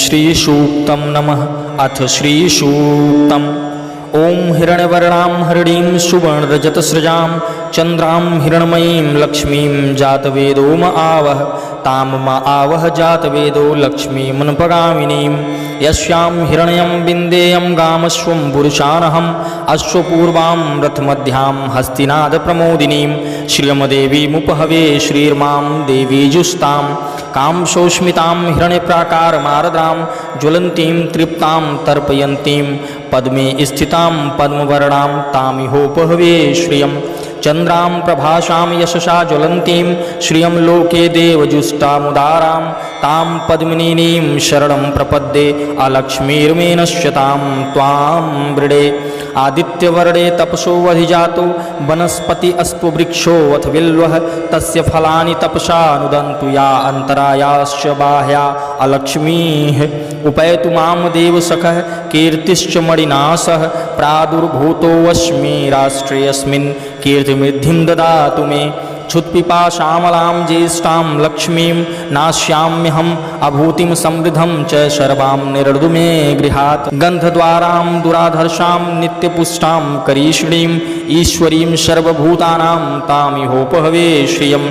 श्रीसूक्तं नमः। अथ श्रीसूक्तम्। ओं हिरण्यवर्णां हरिणीं सुवर्णरजतसृजां चन्द्रां हिरण्मयीं लक्ष्मीं जातवेदो म आवह तां म आवह जातवेदो लक्ष्मीमनुपगामिनीं यस्यां हिरण्यं विन्देयं गामस्वं पुरुषानहम् अश्वपूर्वां रथमध्यां हस्तिनादप्रमोदिनीं श्रियमदेवीमुपहवे श्रीर्मां देवीजुस्तां कांसोस्मितां हिरण्यप्राकारमारद्रां ज्वलन्तीं तृप्तां तर्पयन्तीं पद्मे स्थितां पद्मवर्णां तामिहोपहवे श्रियं चन्द्रां प्रभासां यशसा ज्वलन्तीं श्रियं लोके देवजुष्टामुदारां तां पद्मिनीं शरणं प्रपद्ये अलक्ष्मीर्मे नश्यतां त्वां वृडे आदित्यवर्णे तपसो अधिजातो वनस्पति अस्पुवृक्षोऽथ बिल्वः तस्य फलानि तपसा नुदन्तु या अन्तरायाश्च बाह्या अलक्ष्मीः उपैतु मां देवसखः कीर्तिश्च मणिनाशः प्रादुर्भूतोऽस्मि राष्ट्रेऽस्मिन् कीर्तिमृद्धिं ददातु मे क्षुत्पिपाशामलां ज्येष्ठां लक्ष्मीं नास्याम्यहम् अभूतिं समृद्धं च सर्वां निर्दु मे गृहात् गन्धद्वारां दुराधर्षां नित्यपुष्टां करीषिणीं ईश्वरीं सर्वभूतानां तामिहोपहवे श्रियं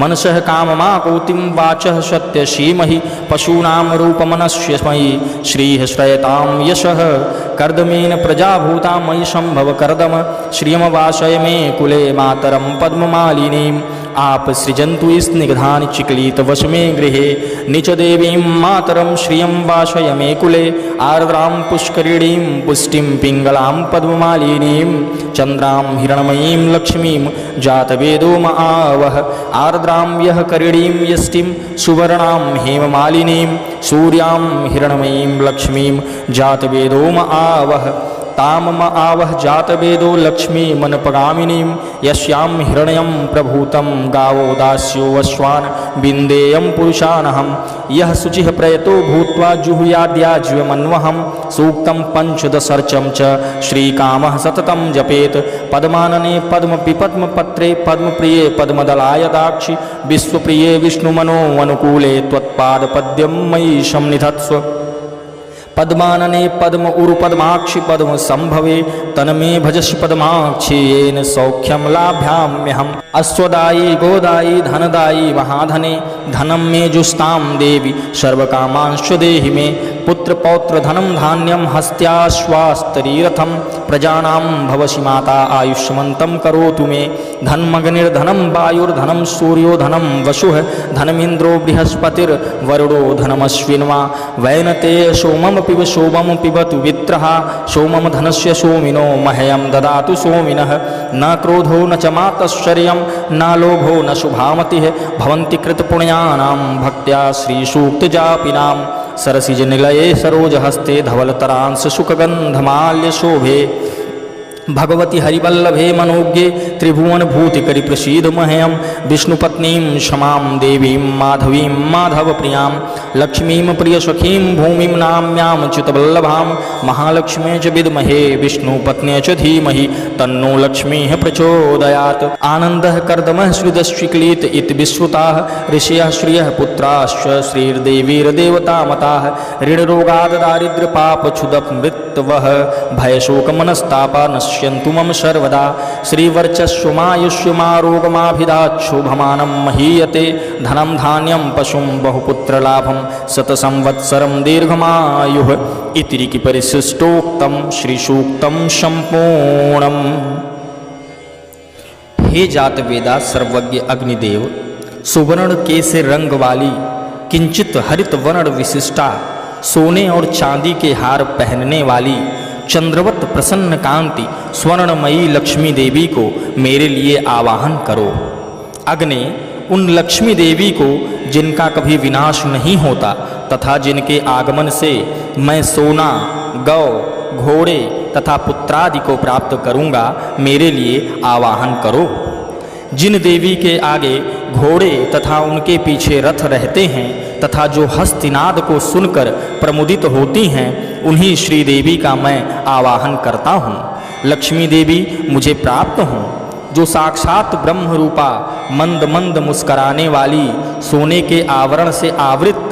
मनसः काममाकोतिं वाचः सत्यसीमहि पशूनां रूपमनस्यमयि श्रीः श्रयतां यशः कर्दमेन प्रजाभूता मयि सम्भव कर्दम श्रियमवासय मे कुले मातरं पद्ममालिनीं आप सृजन्तु स्निग्धानि चिक्लितवश मे गृहे निचदेवीं मातरं श्रियं वासय मे कुले आर्द्रां पुष्करिणीं पुष्टिं पिङ्गलां पद्ममालिनीं चन्द्रां हिरण्मयीं लक्ष्मीं जातवेदो म आवह आर्द्रां यः करिणीं यष्टिं सुवर्णां हेममालिनीं सूर्यां हिरण्मयीं लक्ष्मीं जातवेदो म आवह ताम म आवह जातवेदो लक्ष्मीमनपगामिनीं यस्यां हिरण्यं प्रभूतं गावो दास्यो वश्वान् विन्देयं पुरुषानहं यः शुचिः प्रयतो भूत्वा जुहुयाद्याज्यमन्वहं सूक्तं पञ्चदशर्चं च श्रीकामः सततं जपेत् पद्मानने पद्मपिपद्मपत्रे पद्मप्रिये पद्मदलायदाक्षि विश्वप्रिये विष्णुमनोऽनुकूले त्वत्पादपद्यं मयि संनिधत्स्व पद्मानने पद्म उरु पद्माक्षि पद्म संभवे तन्मे भजसि पद्माक्षि येन सौख्यं लाभ्याम्यहम् अश्वदायी गोदायी धनदायी महाधने धनं मे जुस्तां देवी सर्वकामांश्च देहि मे पुत्र पौत्र धनं धान्यं हस्त्याश्वास्तरीरथं प्रजानां भवसि माता आयुष्मन्तं करोतु मे धनमग्निर्धनं वायुर्धनं सूर्यो धनं वसुः धनमिन्द्रो बृहस्पतिर्वरुणो धनमश्विन्वा वैनते सोमम पिब सोमम पिबतु वित्रः सोमम धनस्य सोमिनो मह्यं ददातु सोमिनः न क्रोधो न च मातश्चर्यं न लोभो न शुभामतिः भवन्ति कृतपुण्यानां भक्त्या श्रीसूक्तजापिनां सरसिजनिलये सरोजहस्ते धवलतरांश सुखगन्धमाल्यशोभे भगवती हरिवल्लभे मनोज्ञे त्रिभुवनभूतिकरि प्रसीद मह्यं विष्णुपत्नीं क्षमां देवीं माधवीं माधवप्रियां लक्ष्मीं प्रियसखीं भूमिं नाम्यां च्युतवल्लभां महालक्ष्मी च विद्महे विष्णुपत्न्यै च धीमहि तन्नो लक्ष्मीः प्रचोदयात् आनन्दः कर्दमः श्रीदश्विक्लीत इति विश्रुताः ऋषयः श्रियः पुत्राश्च श्रीर्देवीर्देवतामताः ऋणरोगाद् दारिद्र्यपापक्षुदमृत्वः भयशोकमनस्तापा नश्यन्तु मम सर्वदा श्रीवर्चस्वमायुष्यमारोगमाभिधाच्छोभमानं महीयते धनं धान्यं पशुं बहुपुत्रलाभं शतसंवत्सरं दीर्घमायुः इति परिशिष्टोक्तं श्रीसूक्तं सम्पूर्णम्। हे जातवेदा सर्वज्ञ अग्निदेव सुवर्ण केसर रंग वाली किंचित हरित वर्ण विशिष्टा सोने और चांदी के हार पहनने वाली चंद्रवत प्रसन्न कांति स्वर्णमयी लक्ष्मी देवी को मेरे लिए आवाहन करो। अग्नि उन लक्ष्मी देवी को जिनका कभी विनाश नहीं होता तथा जिनके आगमन से मैं सोना गौ घोड़े तथा पुत्रादि को प्राप्त करूँगा मेरे लिए आवाहन करो। जिन देवी के आगे घोड़े तथा उनके पीछे रथ रहते हैं तथा जो हस्तिनाद को सुनकर प्रमुदित होती हैं उन्हीं श्री देवी का मैं आवाहन करता हूँ। लक्ष्मी देवी मुझे प्राप्त हों जो साक्षात ब्रह्म रूपा मंद मंद मुस्कराने वाली सोने के आवरण से आवृत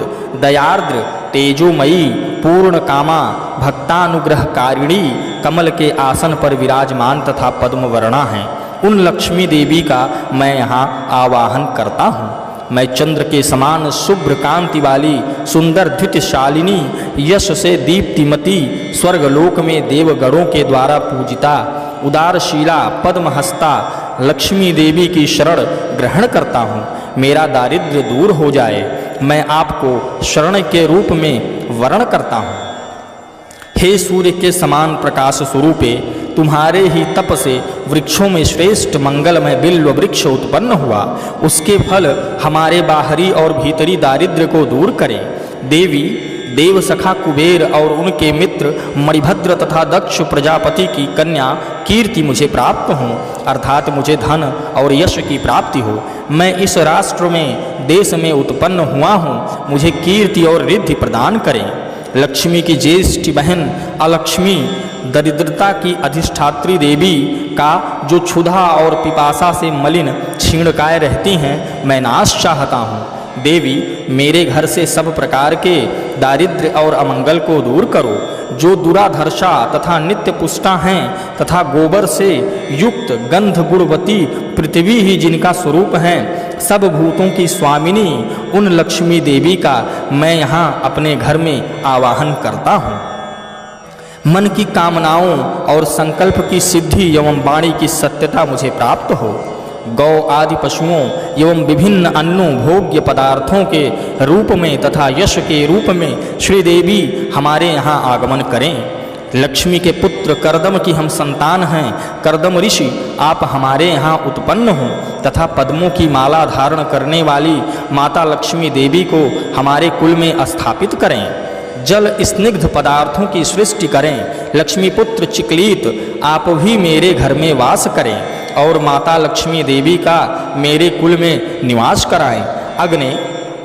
दयार्द्र तेजोमयी पूर्ण कामा भक्तानुग्रहकारिणी कमल के आसन पर विराजमान तथा पद्मवर्णा हैं, उन लक्ष्मी देवी का मैं यहाँ आवाहन करता हूँ। मैं चंद्र के समान शुभ्र कांति वाली सुंदर द्युतिशालिनी यश से दीप्तिमती स्वर्गलोक में देवगणों के द्वारा पूजिता उदारशीला पद्महस्ता लक्ष्मी देवी की शरण ग्रहण करता हूँ। मेरा दारिद्र्य दूर हो जाए, मैं आपको शरण के रूप में वर्ण करता हूँ। हे सूर्य के समान प्रकाश स्वरूपे, तुम्हारे ही तप से वृक्षों में श्रेष्ठ मंगलमय बिल्व वृक्ष उत्पन्न हुआ। उसके फल हमारे बाहरी और भीतरी दारिद्र्य को दूर करें। देवी देव सखा कुबेर और उनके मित्र मणिभद्र तथा दक्ष प्रजापति की कन्या कीर्ति मुझे प्राप्त हो, अर्थात मुझे धन और यश की प्राप्ति हो। मैं इस राष्ट्र में देश में उत्पन्न हुआ हूँ, मुझे कीर्ति और रिद्धि प्रदान करें। लक्ष्मी की ज्येष्ठी बहन अलक्ष्मी दरिद्रता की अधिष्ठात्री देवी का जो क्षुधा और पिपासा से मलिन क्षीणकाय रहती हैं, मैं नाश चाहता हूँ। देवी मेरे घर से सब प्रकार के दारिद्र्य और अमंगल को दूर करो। जो दुराधर्षा तथा नित्य पुष्टा हैं तथा गोबर से युक्त गंध गुणवती पृथ्वी ही जिनका स्वरूप है, सब भूतों की स्वामिनी उन लक्ष्मी देवी का मैं यहाँ अपने घर में आवाहन करता हूँ। मन की कामनाओं और संकल्प की सिद्धि एवं वाणी की सत्यता मुझे प्राप्त हो। गौ आदि पशुओं एवं विभिन्न अन्नों भोग्य पदार्थों के रूप में तथा यश के रूप में श्रीदेवी हमारे यहाँ आगमन करें। लक्ष्मी के पुत्र करदम की हम संतान हैं। करदम ऋषि आप हमारे यहाँ उत्पन्न हों तथा पद्मों की माला धारण करने वाली माता लक्ष्मी देवी को हमारे कुल में स्थापित करें। जल स्निग्ध पदार्थों की सृष्टि करें। लक्ष्मी पुत्र चिकलीत आप भी मेरे घर में वास करें और माता लक्ष्मी देवी का मेरे कुल में निवास कराएं। अग्नि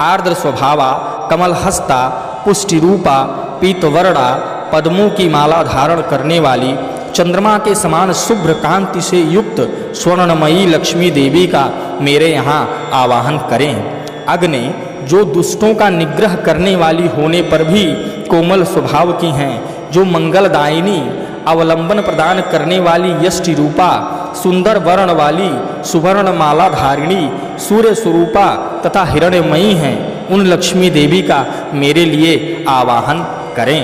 आर्द्र स्वभावा कमलहस्ता पुष्टि रूपा पीतवर्णा पद्मों की माला धारण करने वाली चंद्रमा के समान शुभ्र कांति से युक्त स्वर्णमयी लक्ष्मी देवी का मेरे यहाँ आवाहन करें। अग्नि जो दुष्टों का निग्रह करने वाली होने पर भी कोमल स्वभाव की हैं, जो मंगलदायिनी अवलंबन प्रदान करने वाली यष्टि रूपा सुंदर वर्ण वाली सुवर्ण माला धारिणी सूर्य स्वरूपा तथा हिरण्यमयी हैं, उन लक्ष्मी देवी का मेरे लिए आवाहन करें।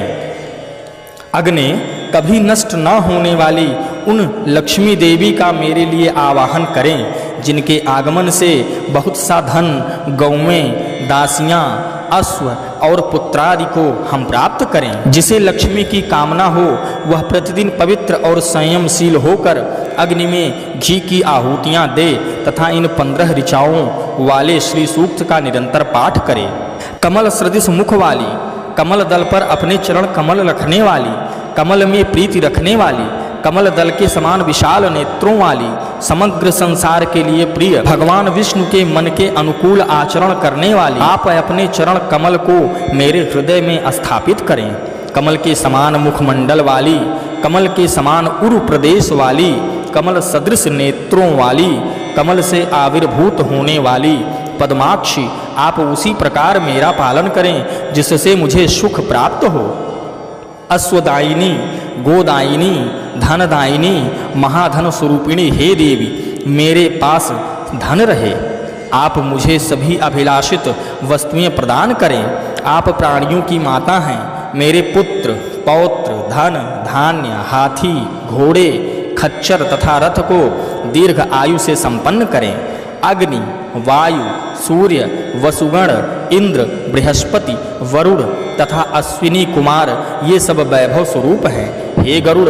अग्नि कभी नष्ट न होने वाली उन लक्ष्मी देवी का मेरे लिए आवाहन करें, जिनके आगमन से बहुत सा धन गौवें दासियाँ अश्व और पुत्रादि को हम प्राप्त करें। जिसे लक्ष्मी की कामना हो वह प्रतिदिन पवित्र और संयमशील होकर अग्नि में घी की आहुतियाँ दे तथा इन 15 ऋचाओं वाले श्री सूक्त का निरंतर पाठ करे। कमल सदृश मुख वाली, कमल दल पर अपने चरण कमल रखने वाली, कमल में प्रीति रखने वाली, कमल दल के समान विशाल नेत्रों वाली, समग्र संसार के लिए प्रिय भगवान विष्णु के मन के अनुकूल आचरण करने वाली, आप अपने चरण कमल को मेरे हृदय में स्थापित करें। कमल के समान मुखमंडल वाली, कमल के समान उरु प्रदेश वाली, कमल सदृश नेत्रों वाली, कमल से आविर्भूत होने वाली पद्माक्षी, आप उसी प्रकार मेरा पालन करें जिससे मुझे सुख प्राप्त हो। अश्वदायिनी गोदायिनी धनदायिनी महाधन स्वरूपिणी हे देवी, मेरे पास धन रहे। आप मुझे सभी अभिलाषित वस्तुएं प्रदान करें। आप प्राणियों की माता हैं। मेरे पुत्र पौत्र धन धान्य हाथी घोड़े खच्चर तथा रथ को दीर्घ आयु से संपन्न करें। अग्नि वायु सूर्य वसुगण इंद्र बृहस्पति वरुण तथा अश्विनी कुमार ये सब वैभव स्वरूप हैं। हे गरुड़,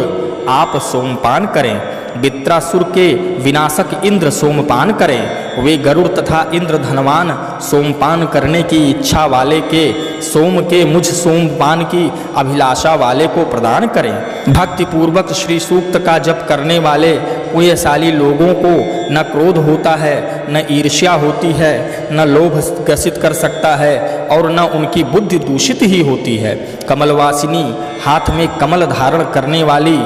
आप सोमपान करें। वित्रासुर के विनाशक इंद्र सोमपान करें। वे गरुड़ तथा इंद्र धनवान सोमपान करने की इच्छा वाले के सोम के मुझ सोमपान की अभिलाषा वाले को प्रदान करें। भक्तिपूर्वक श्री सूक्त का जप करने वाले पुण्यशाली लोगों को न क्रोध होता है, न ईर्ष्या होती है, न लोभ ग्रसित कर सकता है और न उनकी बुद्धि दूषित ही होती है। कमलवासिनी हाथ में कमल धारण करने वाली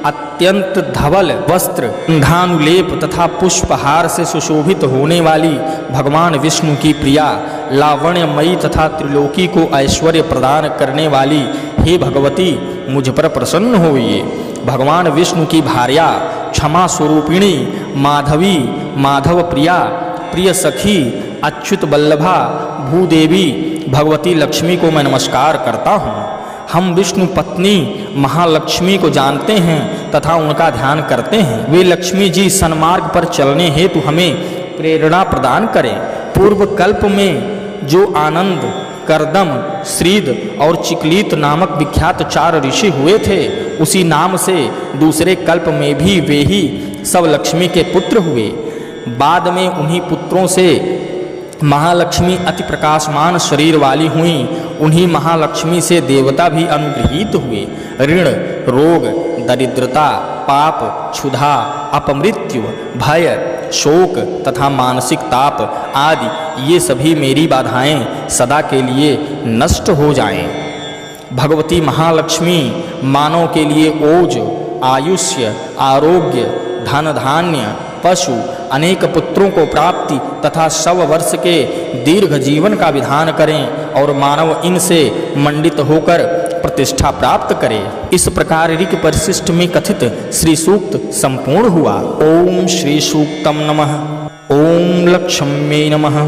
अत्यंत धवल वस्त्र, गंधानुलेप तथा पुष्पहार से सुशोभित होने वाली भगवान विष्णु की प्रिया, लावण्यमयी तथा त्रिलोकी को ऐश्वर्य प्रदान करने वाली हे भगवती, मुझ पर प्रसन्न होइए। भगवान विष्णु की भार्या, क्षमा स्वरूपिणी, माधवी, माधव प्रिया, प्रिय सखी, अच्युत बल्लभा, भूदेवी भगवती लक्ष्मी को मैं नमस्कार करता हूँ। हम विष्णु पत्नी महालक्ष्मी को जानते हैं तथा उनका ध्यान करते हैं। वे लक्ष्मी जी सन्मार्ग पर चलने हेतु हमें प्रेरणा प्रदान करें। पूर्व कल्प में जो आनंद, करदम, श्रीद और चिकलीत नामक विख्यात 4 ऋषि हुए थे, उसी नाम से दूसरे कल्प में भी वे ही सब लक्ष्मी के पुत्र हुए। बाद में उन्हीं पुत्रों से महालक्ष्मी अति प्रकाशमान शरीर वाली हुईं। उन्हीं महालक्ष्मी से देवता भी अनुगृहीत हुए। ऋण, रोग, दरिद्रता, पाप, क्षुधा, अपमृत्यु, भय, शोक तथा मानसिक ताप आदि ये सभी मेरी बाधाएं सदा के लिए नष्ट हो जाएं। भगवती महालक्ष्मी मानव के लिए ओज, आयुष्य, आरोग्य, धन धान्य, पशु, अनेक पुत्रों को प्राप्ति तथा 100 वर्ष के दीर्घ जीवन का विधान करें और मानव इनसे मंडित होकर प्रतिष्ठा प्राप्त करे। इस प्रकार ऋक् परिशिष्ट में कथित श्री सूक्त संपूर्ण हुआ। ओम श्री सूक्तम नमः। ओम लक्ष्म्यै नमः।